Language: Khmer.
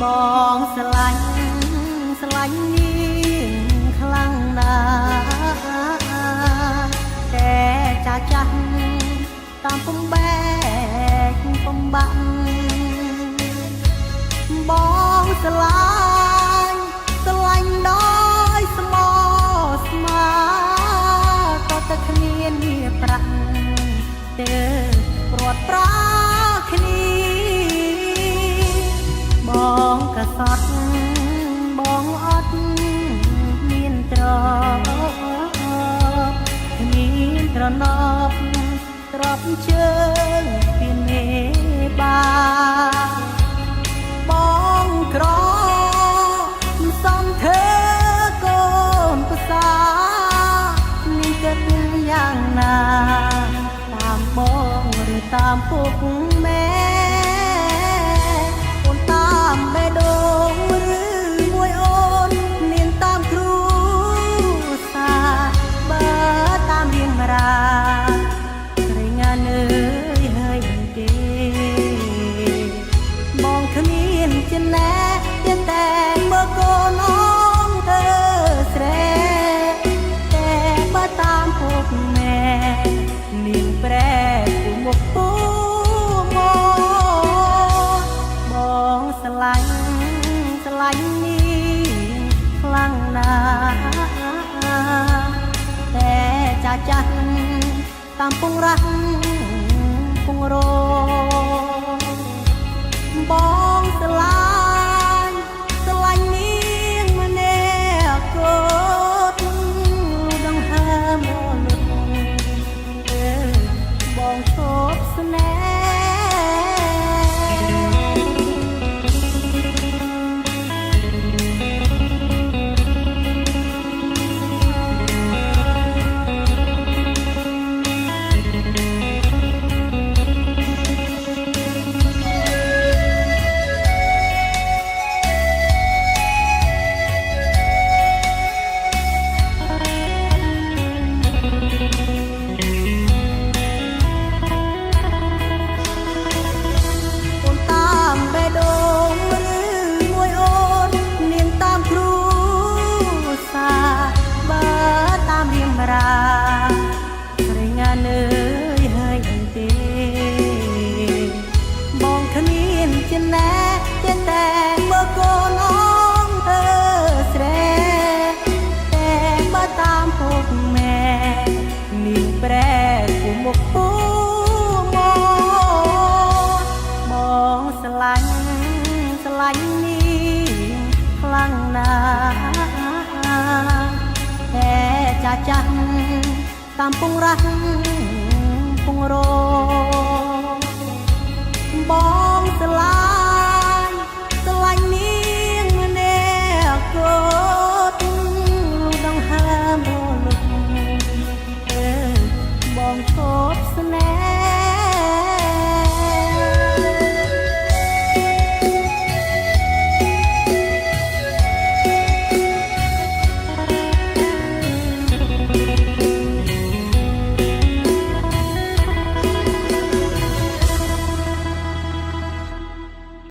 បងស្រឡាញ់នាងខ្លាំងណាស់តែចាស់តាមពំបែកពំបាក់បងស្រឡាញ់ដោយស្មោះស្ម័គ្រក៏តែគ្នានេះប្រាក់ទេព្រាត់ប្រាគ្នាបងកសត់បងអត់មានទ្រព្យមានត្រណប់ទ្របជើងពីមេបាបងក្រមិនសំធ្វើកូនប្រសានាងគិតយ៉ាងណាតាមបងឬតាមពុកម៉ែអូនតាមបេះដូងឬមួយអូននាងតាមគ្រូសាបើតាមរៀងរាក្រែងងានអើយហើយទេបងគ្មានចំណែកតែមើលកូនអងទៅស្រែតែបើតាមពុកម៉ែនាងប្រែពុំមកពុំមកបងស្រឡាញ់នាងខ្លាំងណាស់តែចាស់តាមពងរះពងរបងស្រឡាញ់នាងម្នាក់គត់ដង្ហើមលុតបងឈប់ស្នេហ៍ក្រែងងានអើយហើយទេបងគ្មានចំណែកតែមើលកូនអងទៅស្រែតែបើតាមពុកម៉ែនាងប្រែពុំមកពុំមកបងស្រឡាញ់នាងខ្លាំងណាស់តែចាស់តាមពងរះពងរបងស្រឡា